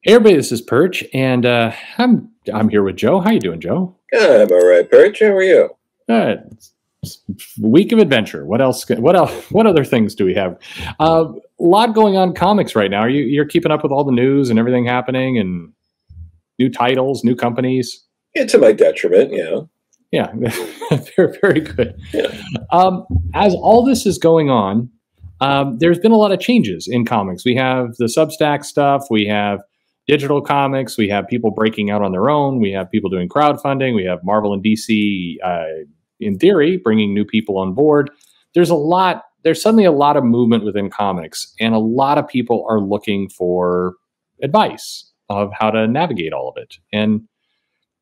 Hey everybody, this is Perch, and I'm here with Joe. How you doing, Joe? I'm all right, Perch. How are you? It's a week of adventure. What else? What else? What other things do we have? A lot going on in comics right now. You're keeping up with all the news and everything happening, and new titles, new companies. Yeah, to my detriment, yeah. Yeah, very very good. Yeah. As all this is going on, there's been a lot of changes in comics. We have the Substack stuff. We have digital comics. We have people breaking out on their own. We have people doing crowdfunding. We have Marvel and DC, in theory, bringing new people on board. There's a lot. There's suddenly a lot of movement within comics, and a lot of people are looking for advice of how to navigate all of it. And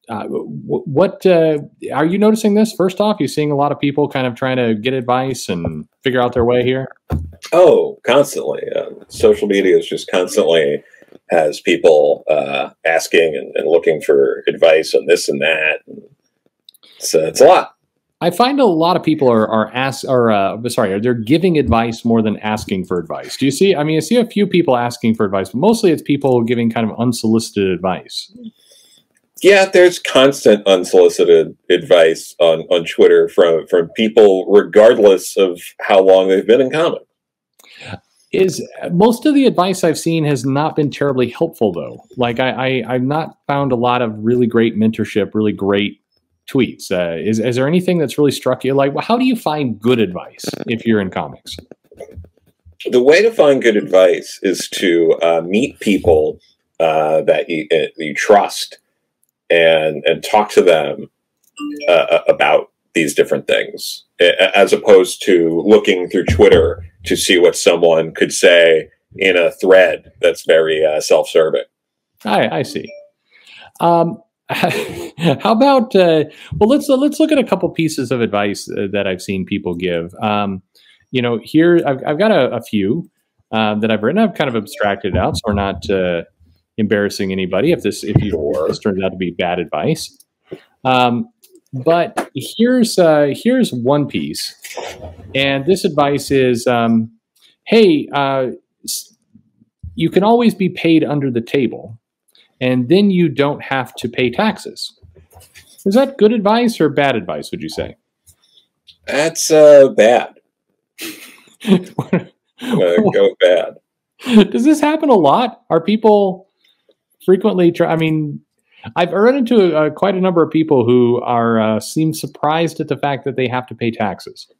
what are you noticing this? First off, you seeing a lot of people kind of trying to get advice and figure out their way here? Oh, constantly. Social media is just constantly has people asking and looking for advice on this and that. It's a lot. I find a lot of people they're giving advice more than asking for advice. Do you see? I mean, I see a few people asking for advice, but mostly it's people giving kind of unsolicited advice. Yeah, there's constant unsolicited advice on Twitter from people, regardless of how long they've been in comics. Is most of the advice I've seen has not been terribly helpful, though. Like I've not found a lot of really great mentorship, really great tweets. Is there anything that's really struck you? Like, how do you find good advice if you're in comics? The way to find good advice is to meet people that you trust and talk to them about these different things, as opposed to looking through Twitter to see what someone could say in a thread that's very self-serving. I see. How about let's look at a couple pieces of advice that I've seen people give. Here I've got a few that I've written. I've kind of abstracted out, so we're not embarrassing anybody if this turns out to be bad advice. But here's one piece, and this advice is, hey, you can always be paid under the table, and then you don't have to pay taxes. Is that good advice or bad advice, would you say? That's bad. I'm gonna go bad. Does this happen a lot? Are people frequently I've run into quite a number of people who seem surprised at the fact that they have to pay taxes.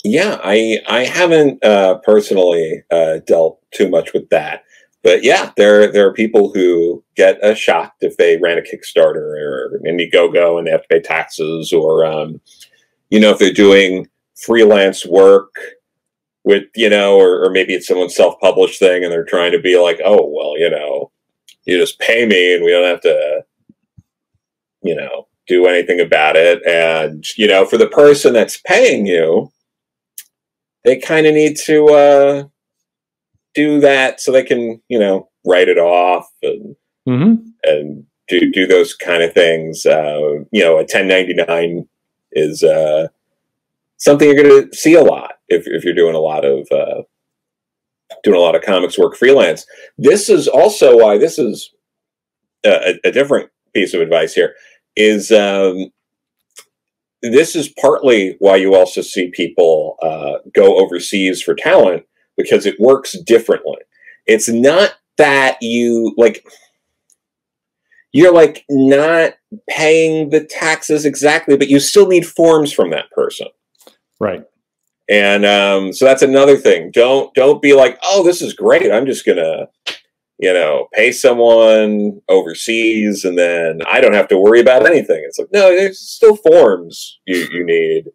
Yeah, I haven't personally dealt too much with that, but yeah, there are people who get shocked if they ran a Kickstarter or an Indiegogo and they have to pay taxes, or if they're doing freelance work with or maybe it's someone's self-published thing and they're trying to be like, oh well, you just pay me and we don't have to, do anything about it. And, for the person that's paying you, they kind of need to do that so they can, write it off and and do those kind of things. A 1099 is something you're going to see a lot if you're doing a lot of comics work freelance. This is also why this is a different piece of advice here, is this is partly why you also see people go overseas for talent, because it works differently. It's not that you're not paying the taxes exactly, but you still need forms from that person. Right. And so that's another thing. Don't be like, oh, this is great, I'm just gonna, pay someone overseas and then I don't have to worry about anything. It's like, no, there's still forms you need,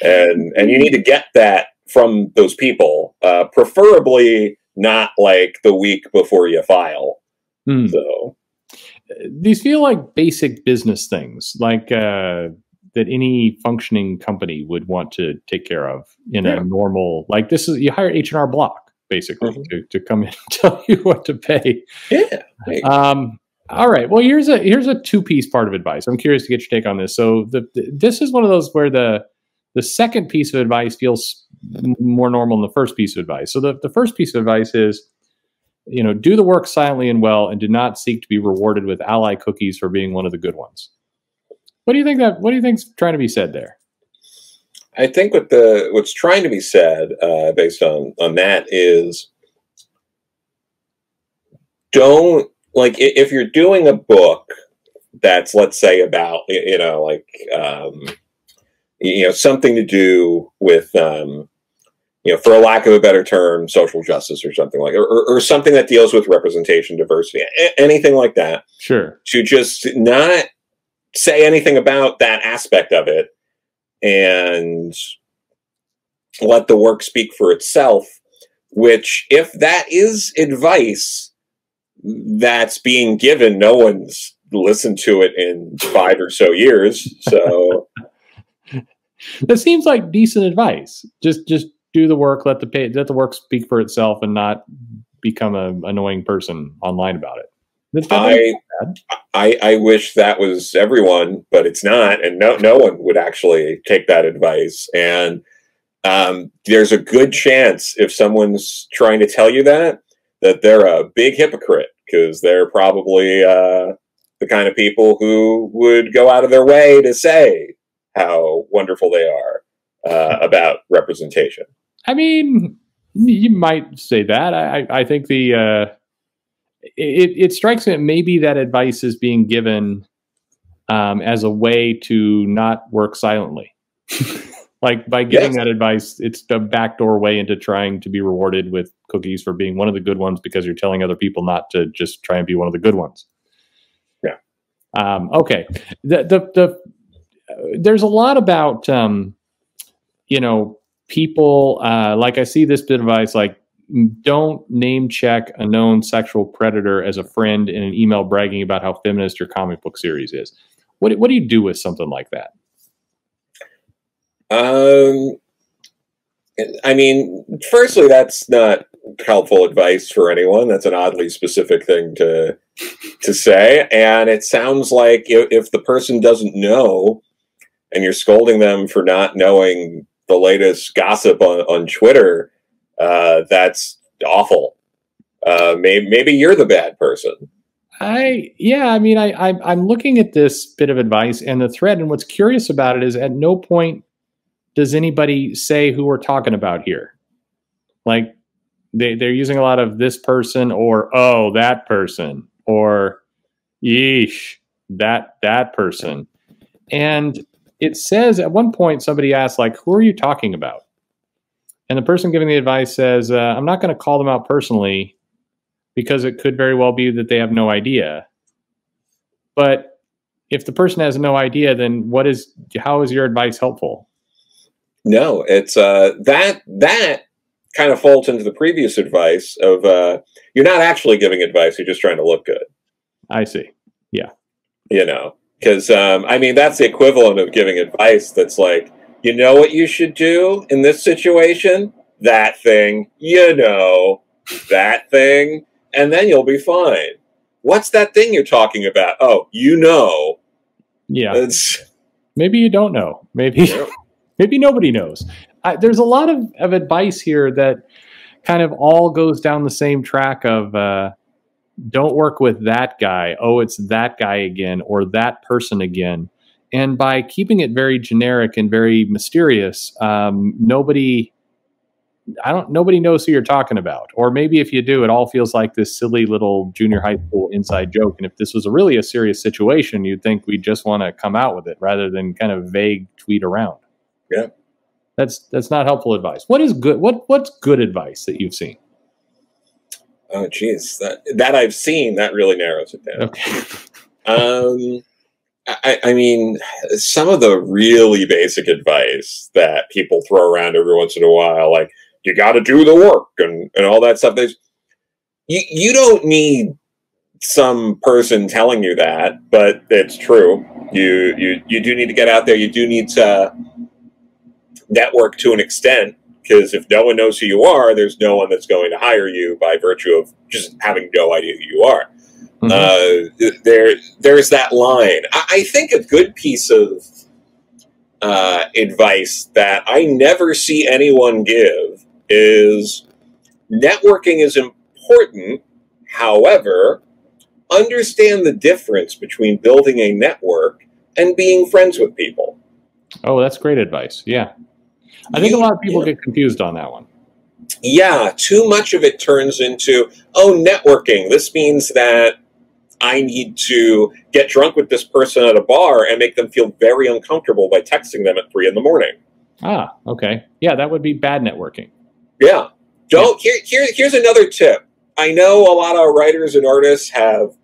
and you need to get that from those people, preferably not like the week before you file. So these feel like basic business things, like that any functioning company would want to take care of in a normal, like this is, you hire H&R Block basically to come in and tell you what to pay. Yeah. All right. Well, here's a two-piece part of advice. I'm curious to get your take on this. So this is one of those where the second piece of advice feels more normal than the first piece of advice. So the first piece of advice is, do the work silently and well, and do not seek to be rewarded with ally cookies for being one of the good ones. What do you think what do you think's trying to be said there? I think what's trying to be said, based on that, is don't, like, if you're doing a book that's, let's say, about something to do with for a lack of a better term, social justice or something like, or something that deals with representation, diversity, anything like that. Sure. To just not say anything about that aspect of it and let the work speak for itself, which, if that is advice that's being given, no one's listened to it in 5 or so years. So that seems like decent advice. Just do the work, let the work speak for itself, and not become an annoying person online about it. I wish that was everyone, but it's not, and no one would actually take that advice. And there's a good chance, if someone's trying to tell you that they're a big hypocrite, because they're probably the kind of people who would go out of their way to say how wonderful they are about representation. I mean, you might say that. I think it strikes me that maybe that advice is being given as a way to not work silently. Like, by giving that advice, it's a backdoor way into trying to be rewarded with cookies for being one of the good ones, because you're telling other people not to just try and be one of the good ones. Yeah. Okay. There's a lot about, people, like, I see this bit of advice, like, don't name check a known sexual predator as a friend in an email bragging about how feminist your comic book series is. What do you do with something like that? I mean, firstly, that's not helpful advice for anyone. That's an oddly specific thing to say. And it sounds like if the person doesn't know and you're scolding them for not knowing the latest gossip on Twitter, that's awful. Maybe you're the bad person. I'm looking at this bit of advice and the thread, and what's curious about it is at no point does anybody say who we're talking about here. Like, they're using a lot of this person, or oh, that person, or yeesh, that person. And it says at one point somebody asked, like, who are you talking about? And the person giving the advice says, I'm not going to call them out personally, because it could very well be that they have no idea. But if the person has no idea, then how is your advice helpful? No, it's that kind of falls into the previous advice of you're not actually giving advice, you're just trying to look good. I see. Yeah. Because that's the equivalent of giving advice that's like, you know what you should do in this situation? That thing, that thing, and then you'll be fine. What's that thing you're talking about? Oh, Yeah. Maybe you don't know. Maybe nobody knows. There's a lot of advice here that kind of all goes down the same track of don't work with that guy. Oh, it's that guy again, or that person again. And by keeping it very generic and very mysterious, nobody knows who you're talking about. Or maybe if you do, it all feels like this silly little junior high school inside joke. And if this was really a serious situation, you'd think we just want to come out with it rather than kind of vague tweet around. Yeah. That's not helpful advice. What is good? What's good advice that you've seen? Oh, geez, that I've seen, that really narrows it down. Okay. I mean, some of the really basic advice that people throw around every once in a while, like, you got to do the work and all that stuff. You don't need some person telling you that, but it's true. You do need to get out there. You do need to network to an extent, because if no one knows who you are, there's no one that's going to hire you by virtue of just having no idea who you are. Mm-hmm. There's that line. I think a good piece of advice that I never see anyone give is networking is important, However, understand the difference between building a network and being friends with people. Oh, that's great advice. Yeah. I think a lot of people get confused on that one. Yeah, too much of it turns into, oh, networking. This means that I need to get drunk with this person at a bar and make them feel very uncomfortable by texting them at 3 in the morning. Ah, okay. Yeah, that would be bad networking. Yeah. Here's another tip. I know a lot of writers and artists have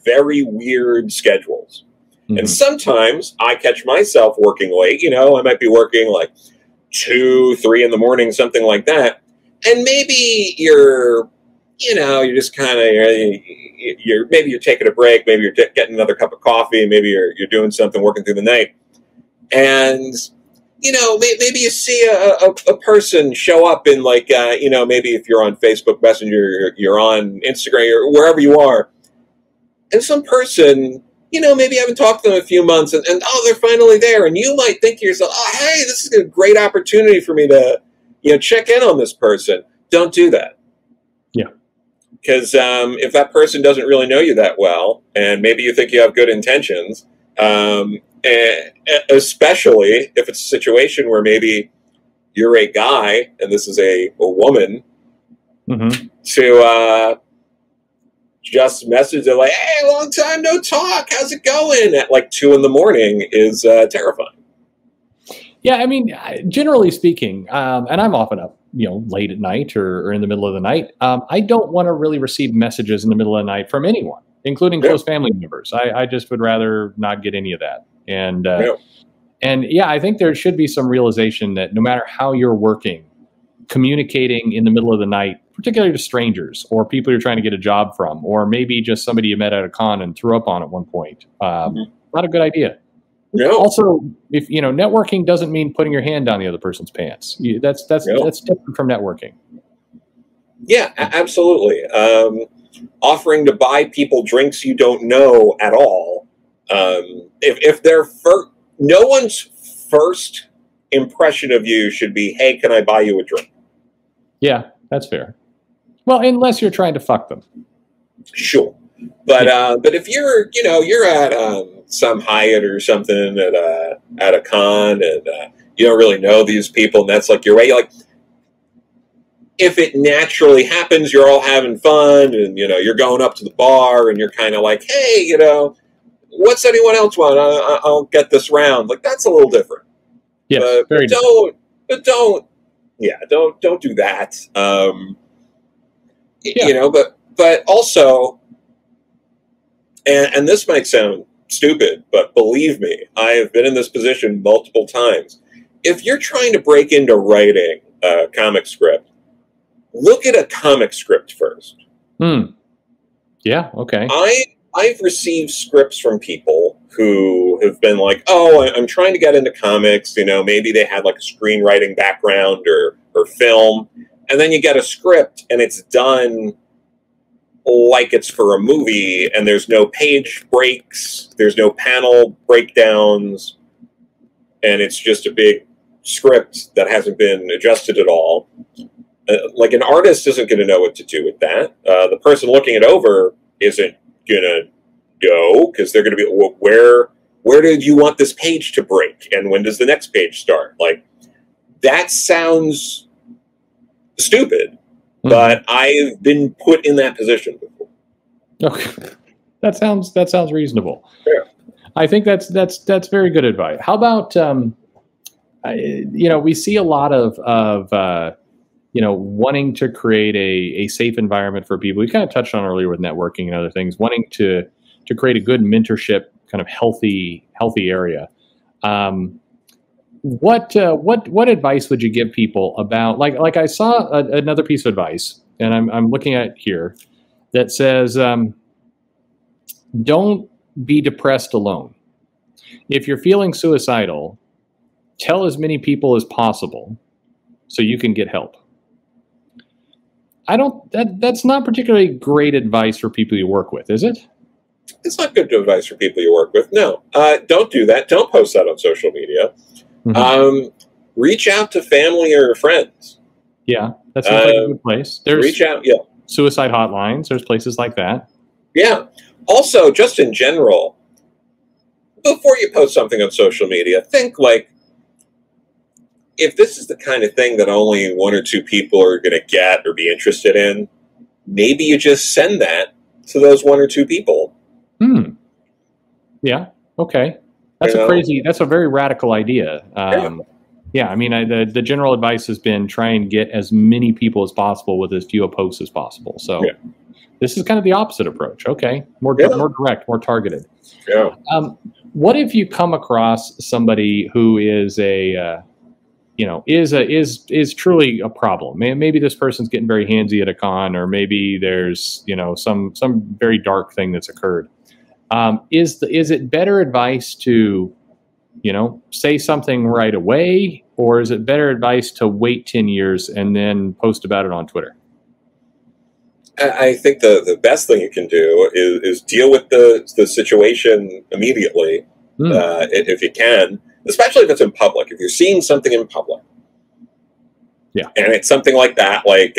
very weird schedules. Mm-hmm. And sometimes I catch myself working late. You know, I might be working like 2, 3 in the morning, something like that. And maybe you're just kind of, maybe you're taking a break. Maybe you're getting another cup of coffee. Maybe you're doing something, working through the night. And, you know, maybe you see a person show up in like, maybe if you're on Facebook Messenger, you're on Instagram, or wherever you are. And some person, you know, maybe you haven't talked to them in a few months and oh, they're finally there. And you might think to yourself, oh, hey, this is a great opportunity for me to, check in on this person. Don't do that. Yeah. Because if that person doesn't really know you that well, and maybe you think you have good intentions, especially if it's a situation where maybe you're a guy and this is a woman, mm-hmm. to just message them like, hey, long time no talk, how's it going, at like 2 in the morning is terrifying. Yeah, I mean, generally speaking, and I'm often up, late at night or in the middle of the night. I don't want to really receive messages in the middle of the night from anyone, including close family members. I just would rather not get any of that. And I think there should be some realization that no matter how you're working, communicating in the middle of the night, particularly to strangers or people you're trying to get a job from, or maybe just somebody you met at a con and threw up on at one point, not a good idea. No. Also, if networking doesn't mean putting your hand down the other person's pants. That's different from networking. Yeah, absolutely. Offering to buy people drinks you don't know at all. If they're no one's first impression of you should be, hey, can I buy you a drink? Yeah, that's fair. Well, unless you're trying to fuck them. Sure. But if you're at some Hyatt or something at a con and you don't really know these people and that's like your way, like if it naturally happens, you're all having fun and you're going up to the bar and you're kind of like, hey, what's anyone else want? I'll get this round. Like that's a little different. Yes, but don't do that. But also, and this might sound stupid, but believe me, I have been in this position multiple times. If you're trying to break into writing a comic script, look at a comic script first. Yeah, okay. I've received scripts from people who have been like, oh, I'm trying to get into comics. Maybe they had like a screenwriting background or film. And then you get a script and it's done like it's for a movie, and there's no page breaks, there's no panel breakdowns, and it's just a big script that hasn't been adjusted at all. Like an artist isn't going to know what to do with that. The person looking it over isn't going to go because they're going to be, well, where did you want this page to break, and when does the next page start? Like that sounds stupid. But I've been put in that position before. Okay, that sounds reasonable. Yeah. I think that's very good advice. How about we see a lot of wanting to create a safe environment for people. We kind of touched on earlier with networking and other things, wanting to create a good mentorship kind of healthy area. What advice would you give people about like I saw another piece of advice, and I'm looking at it here that says don't be depressed alone. If you're feeling suicidal, tell as many people as possible so you can get help. That's not particularly great advice for people you work with, is it? It's not good advice for people you work with. No, don't do that. Don't post that on social media. Reach out to family or friends. Yeah, that sounds like a good place. Reach out, yeah. suicide hotlines. There's places like that. Yeah. Also, just in general, before you post something on social media, think like, if this is the kind of thing that only one or two people are going to get or be interested in, maybe you just send that to those one or two people. Yeah. Okay. That's that's a very radical idea. Yeah. I mean, the general advice has been try and get as many people as possible with as few posts as possible. So this is kind of the opposite approach. Okay. More direct, more targeted. Yeah. What if you come across somebody who is is truly a problem? Maybe this person's getting very handsy at a con, or maybe there's, some very dark thing that's occurred. Is it better advice to, say something right away, or is it better advice to wait 10 years and then post about it on Twitter? I think the best thing you can do is deal with the situation immediately, if you can, especially if it's in public. If you're seeing something in public, and it's something like that, like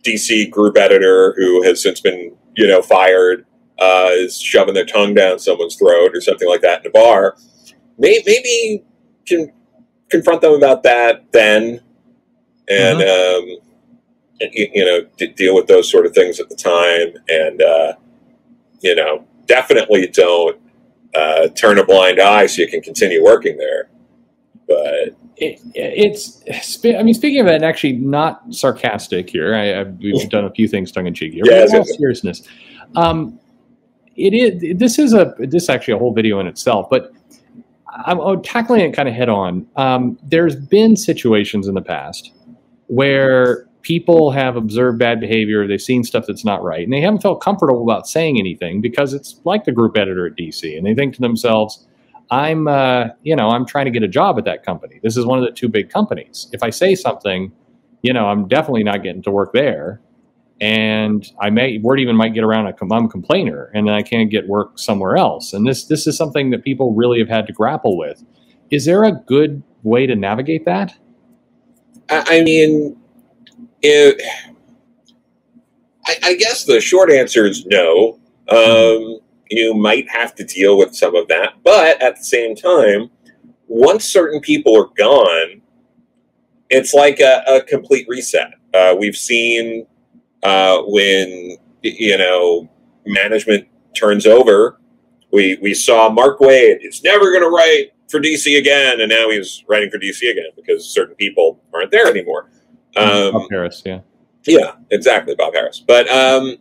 DC group editor who has since been fired is shoving their tongue down someone's throat or something like that in a bar, maybe can confront them about that then, and deal with those sort of things at the time, and definitely don't turn a blind eye so you can continue working there. But speaking of it, and actually not sarcastic here, we've done a few things tongue in cheek here. Yeah, but in all seriousness, this is actually a whole video in itself, but I'm tackling it kind of head on. There's been situations in the past where people have observed bad behavior, they've seen stuff that's not right, and they haven't felt comfortable about saying anything because it's like the group editor at DC, and they think to themselves, I'm trying to get a job at that company. This is one of the two big companies. If I say something, I'm definitely not getting to work there, and word even might get around I'm a complainer, and then I can't get work somewhere else. And this is something that people really have had to grapple with. Is there a good way to navigate that? I mean, I guess the short answer is no. You might have to deal with some of that, but at the same time, once certain people are gone, it's like a complete reset. We've seen when management turns over. We saw Mark Waid is never going to write for DC again, and now he's writing for DC again because certain people aren't there anymore. Bob Harris, yeah. Yeah, exactly, Bob Harris. But, and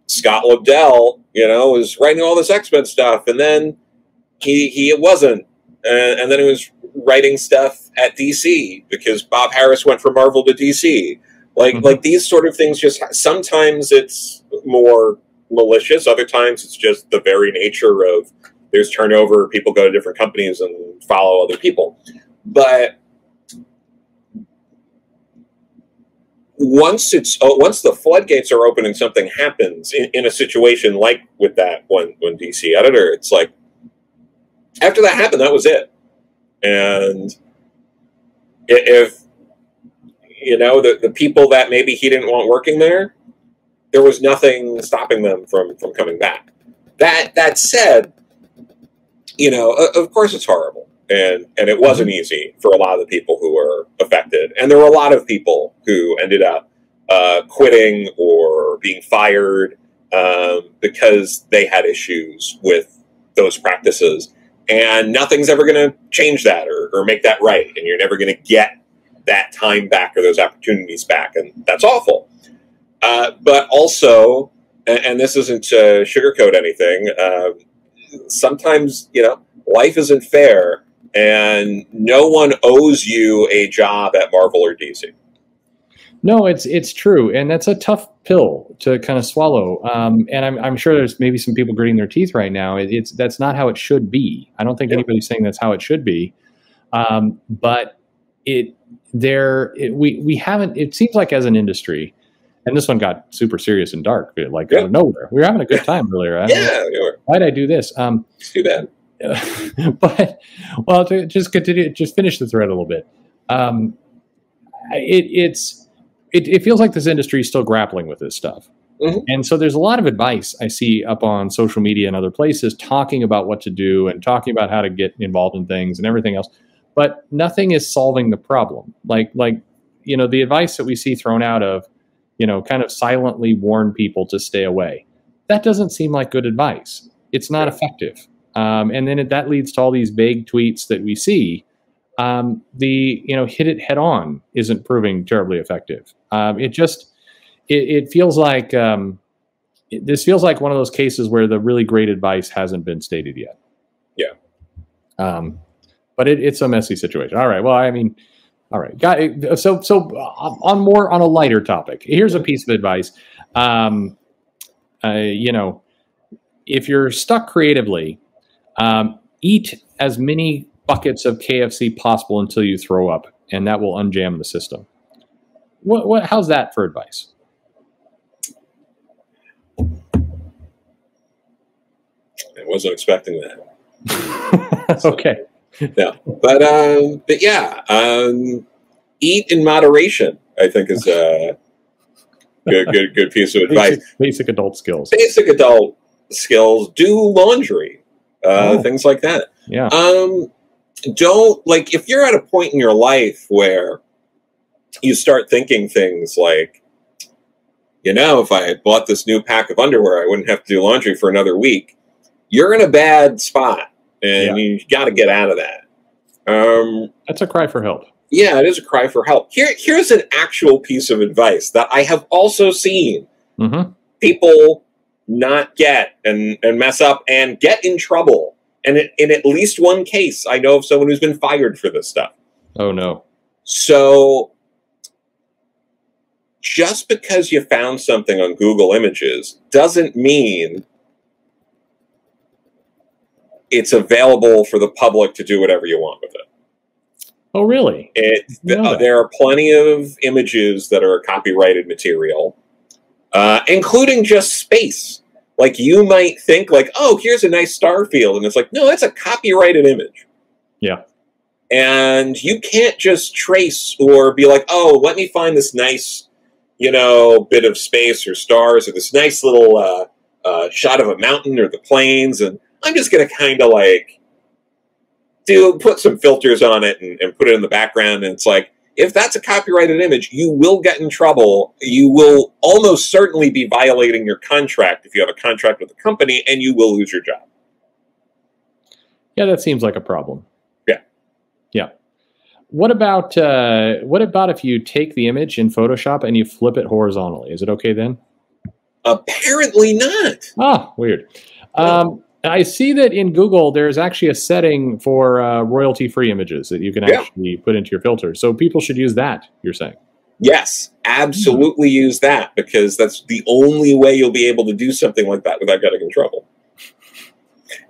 Scott Lobdell, was writing all this X-Men stuff, and then he wasn't. And then he was writing stuff at DC because Bob Harris went from Marvel to DC. Like these sort of things sometimes it's more malicious, other times it's just the very nature of there's turnover, people go to different companies and follow other people. But once the floodgates are open and something happens in a situation like with that one DC editor, it's like after that happened, that was it. And if the people that maybe he didn't want working there was nothing stopping them from coming back. That said, of course it's horrible. And it wasn't easy for a lot of the people who were affected. And there were a lot of people who ended up quitting or being fired because they had issues with those practices. And nothing's ever going to change that or make that right. And you're never going to get that time back or those opportunities back. And that's awful. But also, and this isn't to sugarcoat anything, sometimes, life isn't fair. And no one owes you a job at Marvel or DC. No, it's true, and that's a tough pill to kind of swallow. And I'm sure there's maybe some people gritting their teeth right now. That's not how it should be. I don't think anybody's saying that's how it should be. But we haven't. It seems like as an industry, and this one got super serious and dark, out of nowhere. We were having a good time earlier. Why'd I do this? It's too bad. But to just continue, just finish the thread a little bit. it feels like this industry is still grappling with this stuff. Mhm. And so there's a lot of advice I see up on social media and other places talking about what to do and talking about how to get involved in things and everything else, but nothing is solving the problem. Like the advice that we see thrown out of, kind of silently warn people to stay away. That doesn't seem like good advice. It's not effective. And then that leads to all these vague tweets that we see. Hit it head on isn't proving terribly effective. It feels like this feels like one of those cases where the really great advice hasn't been stated yet. Yeah. But it's a messy situation. All right. Well, I mean, all right. Got it. So on a lighter topic, here's a piece of advice. If you're stuck creatively, eat as many buckets of KFC possible until you throw up, and that will unjam the system. How's that for advice? I wasn't expecting that. Okay. Yeah, but yeah, eat in moderation, I think, is a good piece of advice. Basic adult skills. Basic adult skills. Do laundry, things like that. Yeah. Don't, like, if you're at a point in your life where you start thinking things like, if I had bought this new pack of underwear, I wouldn't have to do laundry for another week. You're in a bad spot, and you got to get out of that. That's a cry for help. Yeah, it is a cry for help. Here's an actual piece of advice that I have also seen people not get and mess up and get in trouble. And in at least one case, I know of someone who's been fired for this stuff. Oh, no. So just because you found something on Google Images doesn't mean it's available for the public to do whatever you want with it. Oh, really? There are plenty of images that are copyrighted material, including just space. Like, you might think, like, oh, here's a nice star field. And it's like, no, that's a copyrighted image. Yeah. And you can't just trace or be like, oh, let me find this nice, bit of space or stars or this nice little shot of a mountain or the plains. And I'm just going to kind of like put some filters on it and put it in the background. And it's like, if that's a copyrighted image, you will get in trouble. You will almost certainly be violating your contract if you have a contract with a company, and you will lose your job. Yeah, that seems like a problem. Yeah. Yeah. What about if you take the image in Photoshop and you flip it horizontally? Is it okay then? Apparently not. Ah, weird. I see that in Google, there's actually a setting for royalty-free images that you can actually put into your filter. So people should use that, you're saying? Yes, absolutely use that, because that's the only way you'll be able to do something like that without getting in trouble.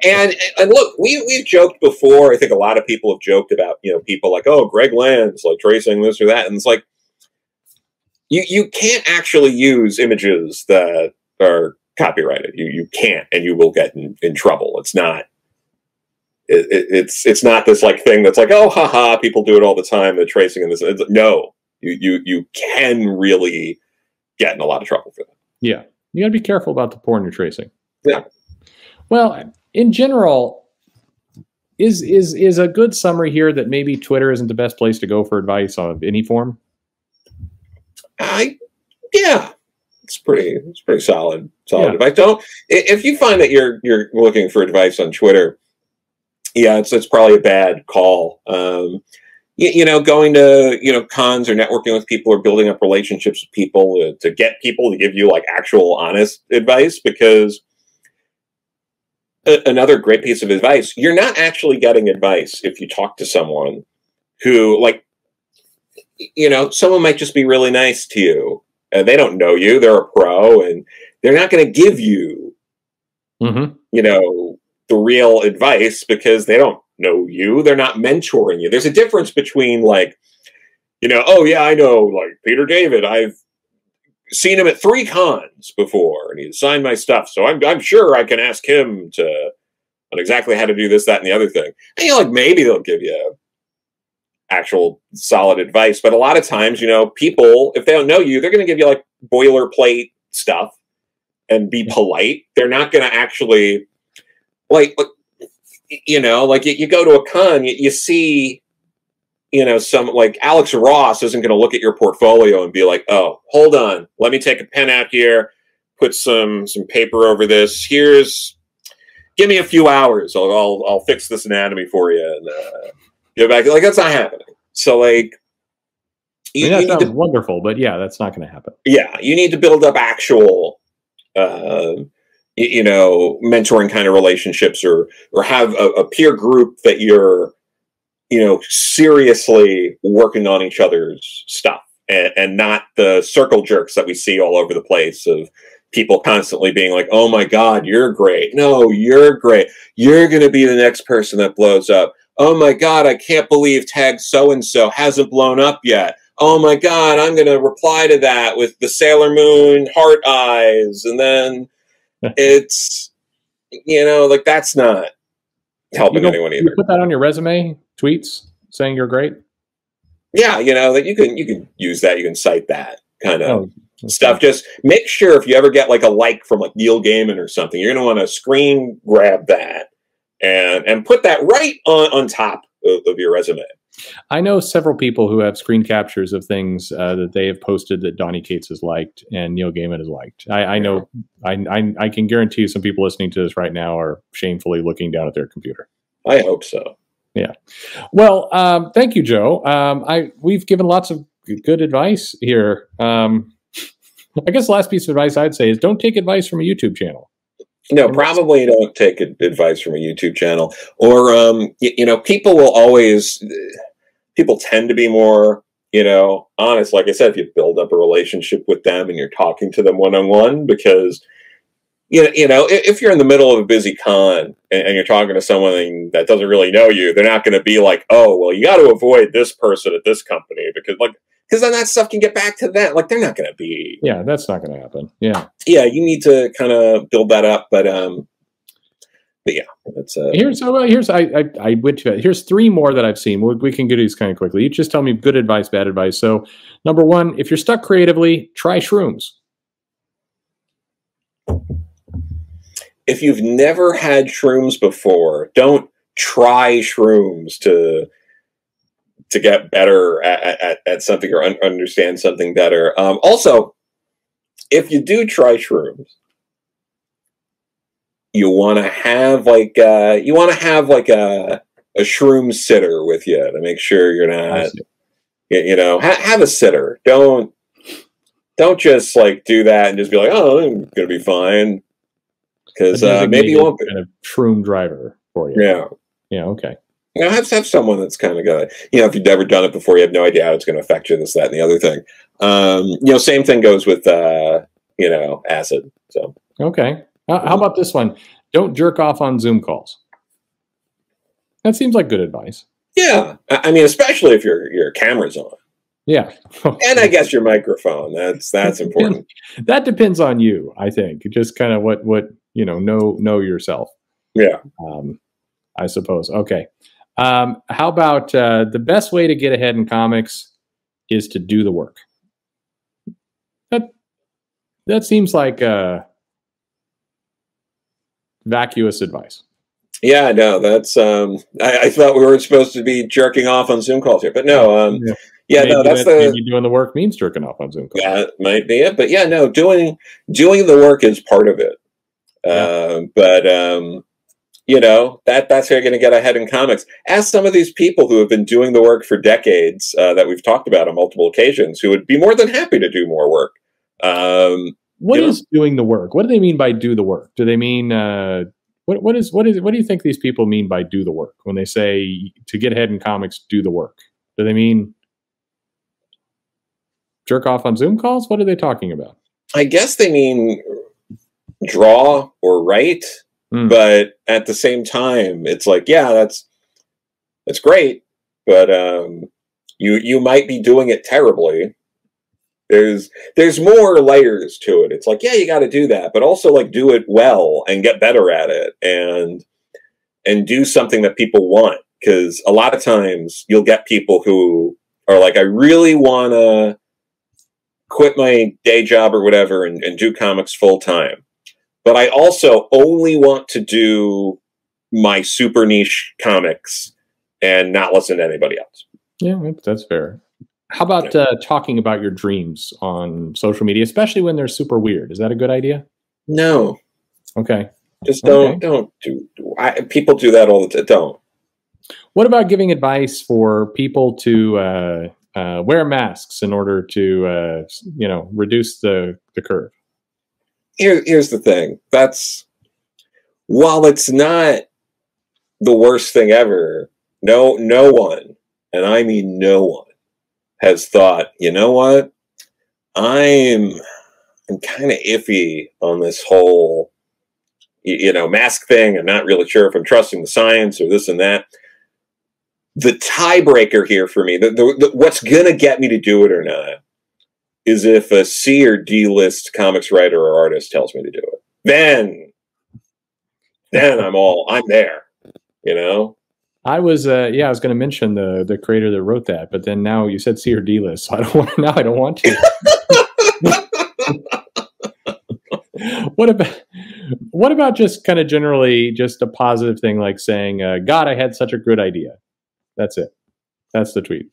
And look, we've joked before. I think a lot of people have joked about, people like, oh, Greg Land's like tracing this or that. And it's like, you can't actually use images that are copyrighted. You can't, and you will get in trouble. It's not. It's not this like thing that's like, oh, haha, people do it all the time. They're tracing in this. No, you can really get in a lot of trouble for that. Yeah, you got to be careful about the porn you're tracing. Yeah. Well, in general, is a good summary here that maybe Twitter isn't the best place to go for advice of any form? Yeah. It's pretty solid advice. If you find that you're looking for advice on Twitter, it's probably a bad call. Going to cons or networking with people or building up relationships with people to get people to give you like actual honest advice, because another great piece of advice, you're not actually getting advice if you talk to someone who, like, someone might just be really nice to you. They don't know you. They're a pro, and they're not going to give you, the real advice because they don't know you. They're not mentoring you. There's a difference between like, oh yeah, I know like Peter David. I've seen him at 3 cons before, and he signed my stuff, so I'm sure I can ask him on exactly how to do this, that, and the other thing. And maybe they'll give you actual solid advice. But a lot of times, people, if they don't know you, they're going to give you like boilerplate stuff and be polite. They're not going to actually like you go to a con, you see, some like Alex Ross isn't going to look at your portfolio and be like, oh, hold on, let me take a pen out here, put some paper over this. Give me a few hours. I'll fix this anatomy for you and get back. Like, that's not happening. So like, that sounds wonderful, but yeah, that's not going to happen. Yeah, you need to build up actual, mentoring kind of relationships, or have a peer group that you're, seriously working on each other's stuff, and not the circle jerks that we see all over the place of people constantly being like, oh my God, you're great. No, you're great. You're going to be the next person that blows up. Oh my God, I can't believe tag so-and-so hasn't blown up yet. Oh my God, I'm going to reply to that with the Sailor Moon heart eyes. And then it's, like, that's not helping anyone either. You put that on your resume, tweets, saying you're great? Yeah, that you can use that. You can cite that kind of stuff. Just make sure if you ever get like a like from like Neil Gaiman or something, you're going to want to screen grab that and put that right on top of your resume. I know several people who have screen captures of things that they have posted that Donny Cates has liked and Neil Gaiman has liked. I know, I can guarantee some people listening to this right now are shamefully looking down at their computer. I hope so. Yeah. Well, thank you, Joe. We've given lots of good advice here. I guess the last piece of advice I'd say is don't take advice from a YouTube channel. No, probably don't take advice from a YouTube channel. Or, people tend to be more, honest. Like I said, if you build up a relationship with them and you're talking to them one-on-one, because, if you're in the middle of a busy con and you're talking to someone that doesn't really know you, they're not going to be like, oh, well, you got to avoid this person at this company because then that stuff can get back to them. Like, they're not going to be. Yeah, that's not going to happen. Yeah. Yeah, you need to kind of build that up. But yeah, that's here's I went to it. Here's three more that I've seen. We can get these kind of quickly. You just tell me good advice, bad advice. So, number one, if you're stuck creatively, try shrooms. If you've never had shrooms before, don't try shrooms to get better at something or understand something better. Also, if you do try shrooms, you want to have like a shroom sitter with you to make sure you're not, have a sitter. Don't just like do that and just be like, oh, I'm gonna be fine. Because maybe you won't be. Kind of shroom driver for you. Yeah. Yeah. Okay. Have someone that's kind of got, if you've never done it before, you have no idea how it's going to affect you, this, that, and the other thing. Same thing goes with, acid. So. Okay. How about this one? Don't jerk off on Zoom calls. That seems like good advice. Yeah. I mean, especially if your camera's on. Yeah. And I guess your microphone. That's important. That depends on you, I think. Just kind of what know yourself. Yeah. I suppose. Okay. How about the best way to get ahead in comics is to do the work? That seems like vacuous advice. Yeah, no, that's I thought we were supposed to be jerking off on Zoom calls here, but no, maybe doing the work means jerking off on Zoom calls. Yeah, it might be it, but yeah, no, doing the work is part of it. That's how you're going to get ahead in comics. Ask some of these people who have been doing the work for decades that we've talked about on multiple occasions, who would be more than happy to do more work. What is doing the work? What do they mean by do the work? Do they mean what do you think these people mean by do the work when they say to get ahead in comics, do the work? Do they mean jerk off on Zoom calls? What are they talking about? I guess they mean draw or write, but at the same time, it's like, yeah, that's great, but you might be doing it terribly. There's more layers to it. It's like, yeah, you got to do that, but also like do it well and get better at it and do something that people want. because a lot of times you'll get people who are like, I really want to quit my day job or whatever and do comics full time, but I also only want to do my super niche comics and not listen to anybody else. Yeah, that's fair. How about talking about your dreams on social media, especially when they're super weird? Is that a good idea? No. Okay. Just don't do. People do that all the time. Don't. What about giving advice for people to wear masks in order to reduce the curve? Here's the thing. While it's not the worst thing ever, no one, and I mean no one, has thought, you know what? I'm kind of iffy on this whole, mask thing. I'm not really sure if I'm trusting the science or this and that. The tiebreaker here for me, what's going to get me to do it or not, is if a C or D list comics writer or artist tells me to do it. Then I'm there, I was going to mention the creator that wrote that, but then now you said C or D list, so I don't want to. What about just kind of generally just a positive thing, like saying, God, I had such a good idea. That's it. That's the tweet.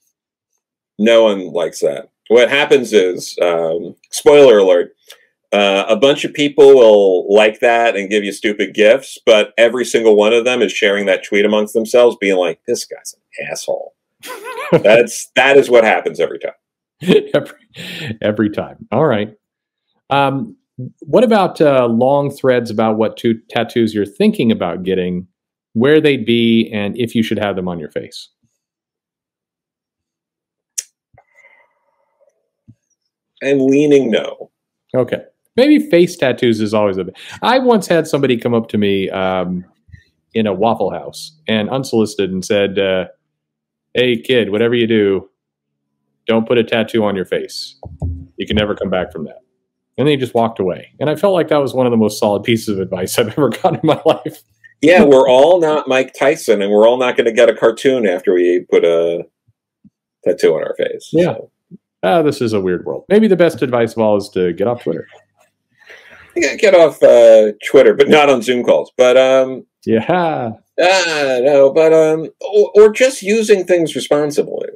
No one likes that. What happens is, spoiler alert, a bunch of people will like that and give you stupid gifts, but every single one of them is sharing that tweet amongst themselves, being like, this guy's an asshole. That is what happens every time. every time. All right. What about long threads about what tattoos you're thinking about getting, where they'd be, and if you should have them on your face? I'm leaning no. Okay. Maybe face tattoos is always a bit. I once had somebody come up to me in a Waffle House and unsolicited and said, hey, kid, whatever you do, don't put a tattoo on your face. You can never come back from that. And then he just walked away. And I felt like that was one of the most solid pieces of advice I've ever gotten in my life. Yeah, we're all not Mike Tyson, and we're all not going to get a cartoon after we put a tattoo on our face. Yeah. So. This is a weird world. Maybe the best advice of all is to get off Twitter. Get off Twitter, but not on Zoom calls. But yeah. No, but or just using things responsibly.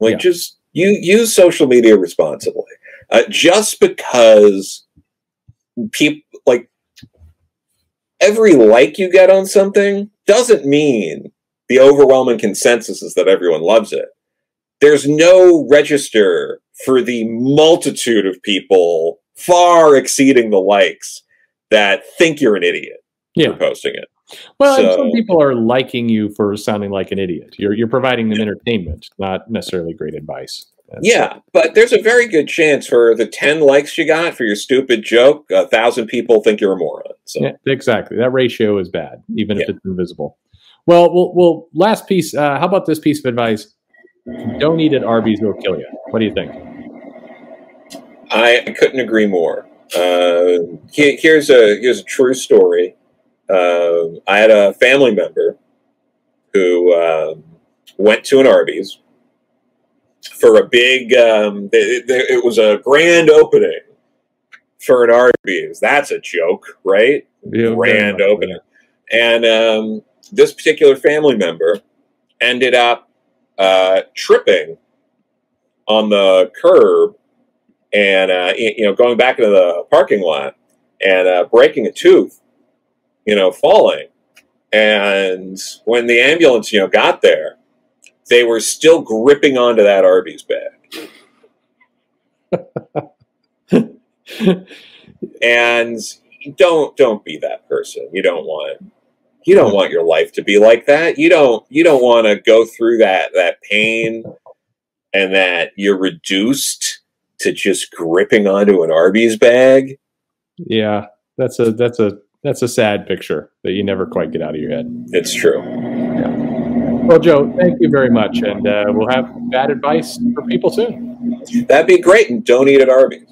Like just use social media responsibly. Just because people like every like you get on something doesn't mean the overwhelming consensus is that everyone loves it. There's no register for the multitude of people far exceeding the likes that think you're an idiot for posting it. Well, and some people are liking you for sounding like an idiot. You're providing them entertainment, not necessarily great advice. But there's a very good chance for the 10 likes you got for your stupid joke, 1,000 people think you're a moron. So. Yeah, exactly. That ratio is bad, even if it's invisible. Well, last piece. How about this piece of advice? Don't eat at Arby's, it'll kill you. What do you think? I couldn't agree more. Here's a true story. I had a family member who went to an Arby's for a big, it was a grand opening for an Arby's. That's a joke, right? Yeah, grand opening. And this particular family member ended up tripping on the curb and, going back into the parking lot and breaking a tooth, falling. And when the ambulance, got there, they were still gripping onto that Arby's bag. And don't be that person. You don't want your life to be like that. You don't want to go through that pain and that you're reduced to just gripping onto an Arby's bag. Yeah, that's a sad picture that you never quite get out of your head. It's true. Yeah. Well, Joe, thank you very much, and we'll have bad advice for people soon. That'd be great, and don't eat at Arby's.